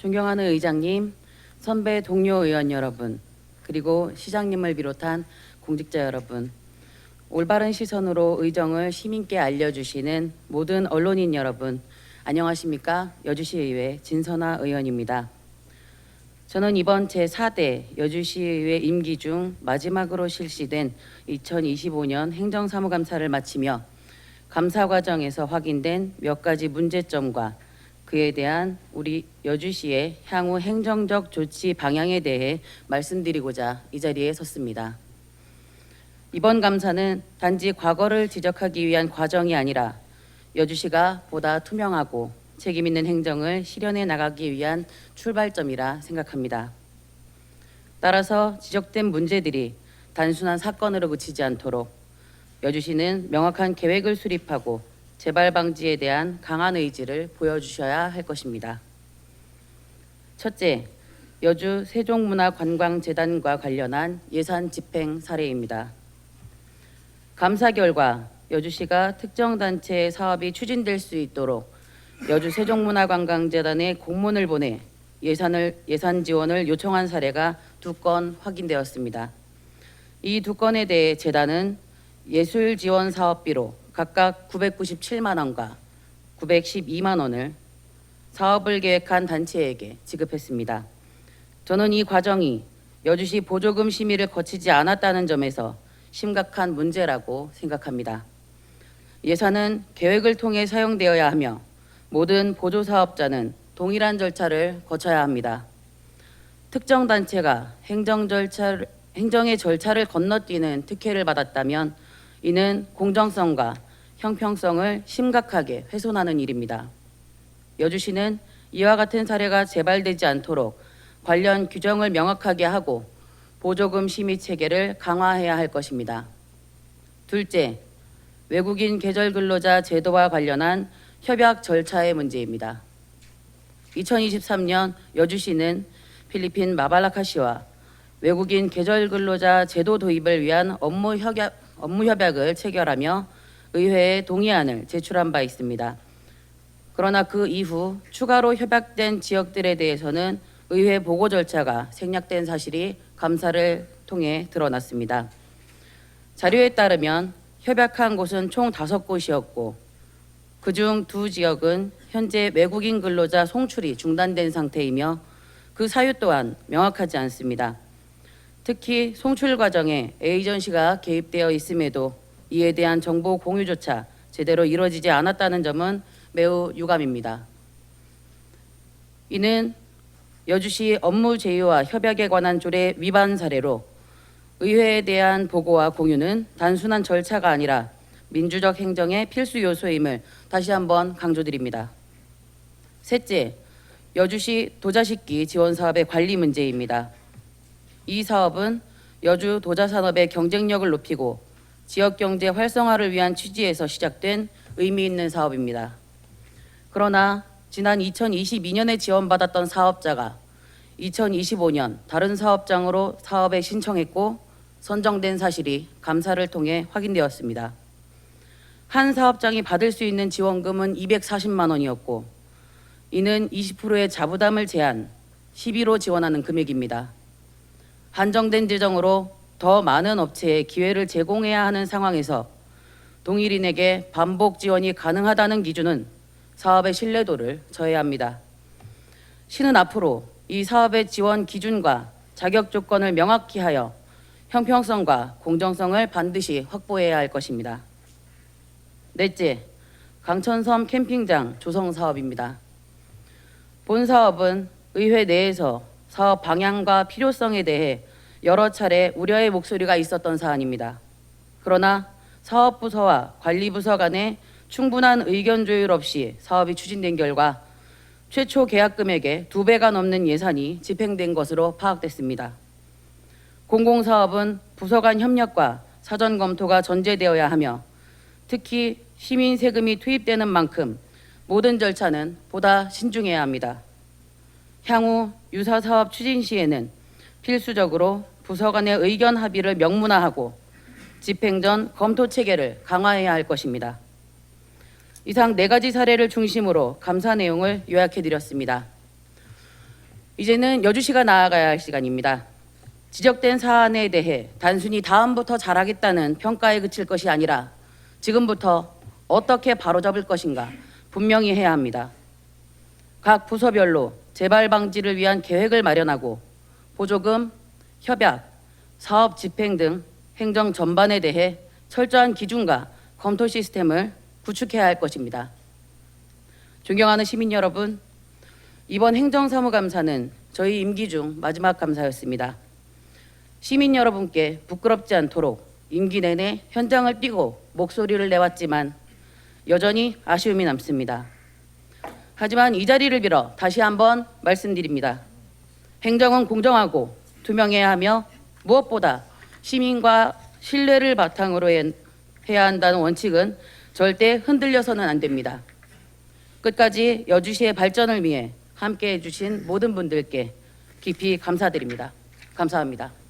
존경하는 의장님, 선배 동료 의원 여러분, 그리고 시장님을 비롯한 공직자 여러분, 올바른 시선으로 의정을 시민께 알려주시는 모든 언론인 여러분, 안녕하십니까? 여주시의회 진선아 의원입니다. 저는 이번 제4대 여주시의회 임기 중 마지막으로 실시된 2025년 행정사무감사를 마치며 감사 과정에서 확인된 몇 가지 문제점과 그에 대한 우리 여주시의 향후 행정적 조치 방향에 대해 말씀드리고자 이 자리에 섰습니다. 이번 감사는 단지 과거를 지적하기 위한 과정이 아니라 여주시가 보다 투명하고 책임 있는 행정을 실현해 나가기 위한 출발점이라 생각합니다. 따라서 지적된 문제들이 단순한 사건으로 그치지 않도록 여주시는 명확한 계획을 수립하고 재발 방지에 대한 강한 의지를 보여주셔야 할 것입니다. 첫째, 여주 세종문화관광재단과 관련한 예산 집행 사례입니다. 감사 결과 여주시가 특정 단체의 사업이 추진될 수 있도록 여주 세종문화관광재단에 공문을 보내 예산 지원을 요청한 사례가 2건 확인되었습니다. 이 2건에 대해 재단은 예술 지원 사업비로 각각 997만 원과 912만 원을 사업을 계획한 단체에게 지급했습니다. 저는 이 과정이 여주시 보조금 심의를 거치지 않았다는 점에서 심각한 문제라고 생각합니다. 예산은 계획을 통해 사용되어야 하며 모든 보조 사업자는 동일한 절차를 거쳐야 합니다. 특정 단체가 행정의 절차를 건너뛰는 특혜를 받았다면 이는 공정성과 형평성을 심각하게 훼손하는 일입니다. 여주시는 이와 같은 사례가 재발되지 않도록 관련 규정을 명확하게 하고 보조금 심의 체계를 강화해야 할 것입니다. 둘째, 외국인 계절 근로자 제도와 관련한 협약 절차의 문제입니다. 2023년 여주시는 필리핀 마발라카시와 외국인 계절 근로자 제도 도입을 위한 업무 협약을 체결하며 의회에 동의안을 제출한 바 있습니다. 그러나 그 이후 추가로 협약된 지역들에 대해서는 의회 보고 절차가 생략된 사실이 감사를 통해 드러났습니다. 자료에 따르면 협약한 곳은 총 5곳이었고 그중 2지역은 현재 외국인 근로자 송출이 중단된 상태이며 그 사유 또한 명확하지 않습니다. 특히 송출 과정에 에이전시가 개입되어 있음에도 이에 대한 정보 공유조차 제대로 이루어지지 않았다는 점은 매우 유감입니다. 이는 여주시 업무 제휴와 협약에 관한 조례 위반 사례로 의회에 대한 보고와 공유는 단순한 절차가 아니라 민주적 행정의 필수 요소임을 다시 한번 강조드립니다. 셋째, 여주시 도자식기 지원 사업의 관리 문제입니다. 이 사업은 여주 도자산업의 경쟁력을 높이고 지역 경제 활성화를 위한 취지에서 시작된 의미 있는 사업입니다. 그러나 지난 2022년에 지원받았던 사업자가 2025년 다른 사업장으로 사업에 신청했고 선정된 사실이 감사를 통해 확인되었습니다. 한 사업장이 받을 수 있는 지원금은 240만 원이었고 이는 20%의 자부담을 제한 12로 지원하는 금액입니다. 한정된 재정으로 더 많은 업체에 기회를 제공해야 하는 상황에서 동일인에게 반복 지원이 가능하다는 기준은 사업의 신뢰도를 저해야 합니다. 시는 앞으로 이 사업의 지원 기준과 자격 조건을 명확히 하여 형평성과 공정성을 반드시 확보해야 할 것입니다. 넷째, 강천섬 캠핑장 조성 사업입니다. 본 사업은 의회 내에서 사업 방향과 필요성에 대해 여러 차례 우려의 목소리가 있었던 사안입니다. 그러나 사업부서와 관리부서 간에 충분한 의견 조율 없이 사업이 추진된 결과 최초 계약 금액의 2배가 넘는 예산이 집행된 것으로 파악됐습니다. 공공사업은 부서 간 협력과 사전 검토가 전제되어야 하며 특히 시민 세금이 투입되는 만큼 모든 절차는 보다 신중해야 합니다. 향후 유사 사업 추진 시에는 필수적으로 부서 간의 의견 합의를 명문화하고 집행 전 검토 체계를 강화해야 할 것입니다. 이상 4가지 사례를 중심으로 감사 내용을 요약해 드렸습니다. 이제는 여주시가 나아가야 할 시간입니다. 지적된 사안에 대해 단순히 다음부터 잘하겠다는 평가에 그칠 것이 아니라 지금부터 어떻게 바로잡을 것인가 분명히 해야 합니다. 각 부서별로 재발 방지를 위한 계획을 마련하고 보조금, 협약, 사업 집행 등 행정 전반에 대해 철저한 기준과 검토 시스템을 구축해야 할 것입니다. 존경하는 시민 여러분, 이번 행정사무감사는 저희 임기 중 마지막 감사였습니다. 시민 여러분께 부끄럽지 않도록 임기 내내 현장을 뛰고 목소리를 내왔지만 여전히 아쉬움이 남습니다. 하지만 이 자리를 빌어 다시 한번 말씀드립니다. 행정은 공정하고 투명해야 하며 무엇보다 시민과 신뢰를 바탕으로 해야 한다는 원칙은 절대 흔들려서는 안 됩니다. 끝까지 여주시의 발전을 위해 함께해 주신 모든 분들께 깊이 감사드립니다. 감사합니다.